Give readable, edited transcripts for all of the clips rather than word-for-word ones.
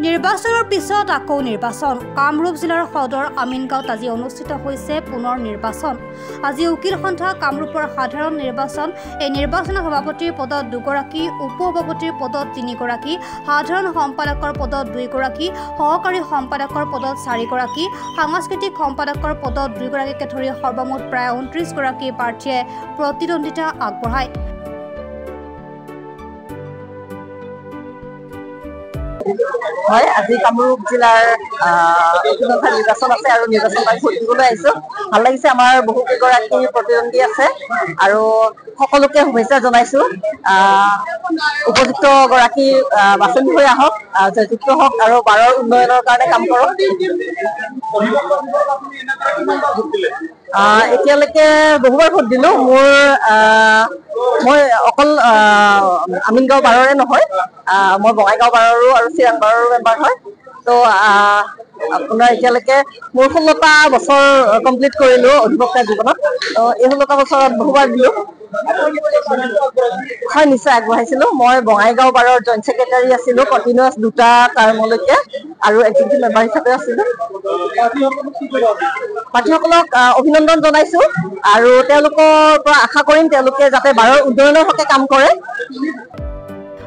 নিৰ্বাচনৰ পিছত আকৌ নিৰ্বাচন কামৰূপ জিলাৰ সদৰ আমিনগাঁৱত আজি অনুষ্ঠিত হৈছে পুনৰ নিৰ্বাচন আজি উকিল সন্থা কামৰূপৰ সাধাৰণ নিৰ্বাচন এই নিৰ্বাচনৰ সভাপতিৰ পদত 2 গৰাকী উপসভাপতিৰ পদত 3 গৰাকী সাধাৰণ সম্পাদকৰ পদত 2 গৰাকী সহকাৰী সম্পাদকৰ পদত 4 গৰাকী সাংস্কৃতিক সম্পাদকৰ পদত 2 গৰাকীকে ধৰি সৰ্বমুঠ প্ৰায় 29 গৰাকী প্ৰাৰ্থীয়ে প্ৰতিদ্বন্দ্বিতা আগবঢ়ায় হয় আজি কামৰূপ জিলাৰ নিৰ্বাচন আছে আৰু নিৰ্বাচন আমি ভোটলৈ আহিছো ভাল লাগিছে আমাৰ বহু কেইগৰাকী প্ৰতিদ্বন্দ্বী আছে আৰু সকলোকে শুভেচ্ছা জনাইছো উপযুক্ত গৰাকী বাছনি হৈ আহক জয়যুক্ত হওক আৰু বাৰৰ উন্নয়নৰ কাৰণে কাম কৰক এতিয়ালৈকে বহুবাৰ ভোট দিলো মই অকল আমিনগাঁও বাৰৰে নহয় মই বঙাইগাঁও বাৰৰো আৰু চিৰাং বাৰৰো মেম্বাৰ হয় তো আপোনাৰ এতিয়ালৈকে মোৰ 16টা বছৰ কমপ্লিট কৰিলো অধিবক্তা জীৱনত তো এই 16টা বছৰত বহুবাৰ দিলো হয় নিশ্চয় আগবঢ়াইছিলো মই বঙাইগাঁও বাৰৰ জইণ্ট ছেক্ৰেটাৰী আছিলো কণ্টিনিউৱাছ 2টা টাৰ্মলৈকে আৰু এক্সিকিউটিভ মেম্বাৰ হিচাপে আছিলো প্ৰাৰ্থীসকলক অভিনন্দন জনাইছো আৰু তেওঁলোকৰ পৰা আশা কৰিম তেওঁলোকে যাতে বাৰৰ উন্নয়নৰ হকে কাম কৰে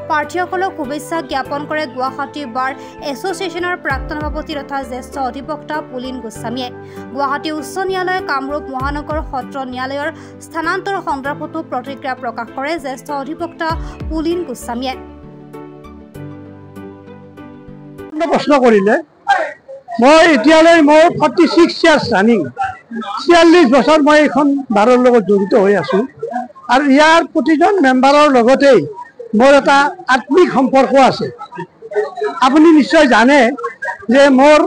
প্ৰাৰ্থীসকলক শুভেচ্ছা জ্ঞাপন কৰে গুৱাহাটী বাৰ এছ'চিয়েশ্যনৰ প্ৰাক্তন সভাপতি তথা জ্যেষ্ঠ অধিবক্তা পুলিন গোস্বামীয়ে গুৱাহাটী উচ্চ ন্যায়ালয় কামৰূপ মহানগৰ সত্ৰ ন্যায়ালয়ৰ স্থানান্তৰ সন্দৰ্ভতো প্ৰতিক্ৰিয়া প্ৰকাশ কৰে জ্যেষ্ঠ অধিবক্তা পুলিন গোস্বামীয়ে প্ৰশ্ন কৰিলে মই এতিয়ালৈ মোৰ 46 ইয়াৰ্ছ ৰানিং 46 বছৰ মই এখন বাৰৰ লগত জড়িত হৈ আছো আৰু ইয়াৰ প্ৰতিজন মেম্বাৰৰ লগতেই মোৰ এটা আত্মিক সম্পৰ্ক আছে আপুনি নিশ্চয় জানে যে মোৰ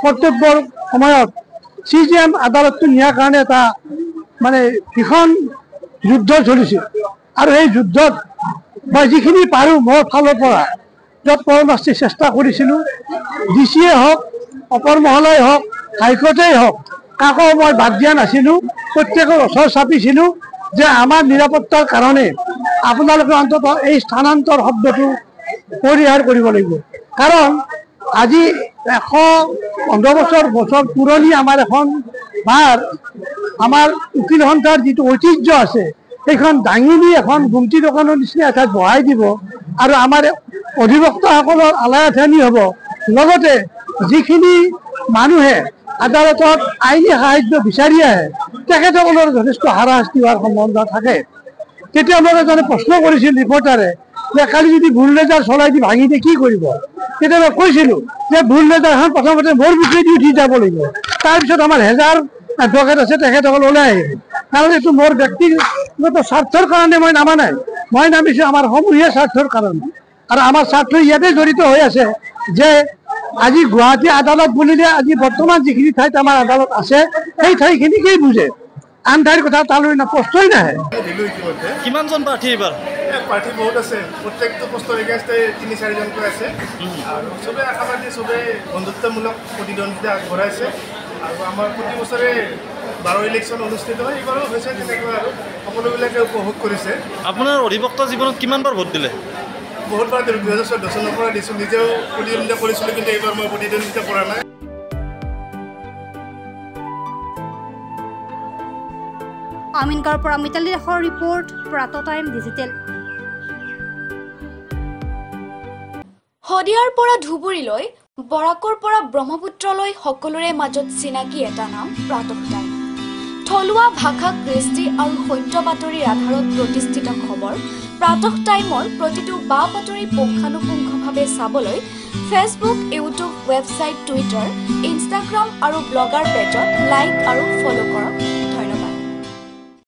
কৰ্তব্যৰ সময়ত CJM আদালতটো নিয়াৰ কাৰণে এটা মানে ভীষণ যুদ্ধ চলিছিল আৰু এই যুদ্ধত মই যিখিনি পাৰোঁ মোৰ ফালৰ পৰা য'ত পৰমাস্তি চেষ্টা কৰিছিলোঁ DCয়ে হওক অপৰ মহলাই হওক হাইকোৰ্টেই হওক কাকো মই বাদ দিয়া নাছিলোঁ প্ৰত্যেকৰ ওচৰ চাপিছিলোঁ যে আমাৰ নিৰাপত্তাৰ কাৰণে আপোনালোকে অন্তত এই স্থানান্তৰ শব্দটো পৰিহাৰ কৰিব লাগিব কাৰণ আজি 115 বছৰ পুৰণি আমাৰ এখন বাৰ আমাৰ উকিল সন্থাৰ যিটো ঐতিহ্য আছে সেইখন দাঙি নি এখন গুমটি দোকানৰ নিচিনা এঠাইত বহাই দিব আৰু আমাৰ অধিবক্তাসকলৰ আলায়াথানি হ'ব লগতে যিখিনি মানুহে আদালতত আইনী সাহায্য বিচাৰি আহে তেখেতসকলৰ যথেষ্ট হাৰাশাস্তি হোৱাৰ সম্ভাৱনা থাকে তেতিয়া মোক এজনে প্ৰশ্ন কৰিছিল ৰিপৰ্টাৰে যে কালি যদি বুলডোজাৰ চলাই দি ভাঙি দিয়ে কি কৰিব তেতিয়া মই কৈছিলোঁ যে বুলডোজাৰখন প্ৰথমতে মোৰ বিক্ৰী উঠি যাব লাগিব তাৰপিছত আমাৰ হেজাৰ এডভকেট আছে তেখেতসকল ওলাই আহিব কাৰণ এইটো মোৰ ব্যক্তিগত স্বাৰ্থৰ কাৰণে মই নামা নাই মই নামিছোঁ আমাৰ সমূহীয়া স্বাৰ্থৰ কাৰণে আৰু আমাৰ স্বাৰ্থ ইয়াতে জড়িত হৈ আছে যে আজি গুৱাহাটী আদালত বুলিলে আজি বৰ্তমান যিখিনি ঠাইত আমাৰ আদালত আছে সেই ঠাইখিনিকেই বুজে আন ঠাইৰ কথা তালৈ প্ৰশ্নই নাহে কিমানজন প্ৰাৰ্থী এইবাৰ প্ৰাৰ্থী বহুত আছে প্ৰত্যেকটো পোষ্টৰ এগেইনষ্টে 3-4জনকৈ আছে আৰু চবে আশাবাদী চবে বন্ধুত্বমূলক প্ৰতিদ্বন্দ্বিতা আগবঢ়াইছে আৰু আমাৰ প্ৰতি বছৰে 12 ইলেকশ্যন অনুষ্ঠিত হয় এইবাৰো হৈছে তেনেকৈ আৰু সকলোবিলাকে উপভোগ কৰিছে আপোনাৰ অধিবক্তা জীৱনত কিমানবাৰ ভোট দিলে বহুতবাৰ 2014 চনৰ পৰা দিছোঁ নিজেও প্ৰতিদ্বন্দ্বিতা কৰিছিলোঁ কিন্তু এইবাৰ মই প্ৰতিদ্বন্দ্বিতা কৰা নাই আমিনগাঁৱৰ পৰা মিতালী দাসৰ ৰিপৰ্ট প্ৰাত টাইম ডিজিটেল শদিয়াৰ পৰা ধুবুৰীলৈ বৰাকৰ পৰা ব্ৰহ্মপুত্ৰলৈ সকলোৰে মাজত চিনাকি এটা নাম প্ৰাত টাইম থলুৱা ভাষা কৃষ্টি আৰু সত্য বাতৰিৰ আধাৰত প্ৰতিষ্ঠিত খবৰ প্ৰাত টাইমৰ প্ৰতিটো বা বাতৰি পুংখানুপুংখভাৱে চাবলৈ Facebook YouTube website Twitter Instagram আৰু ব্লগাৰ পেজত লাইক আৰু ফ'ল' কৰক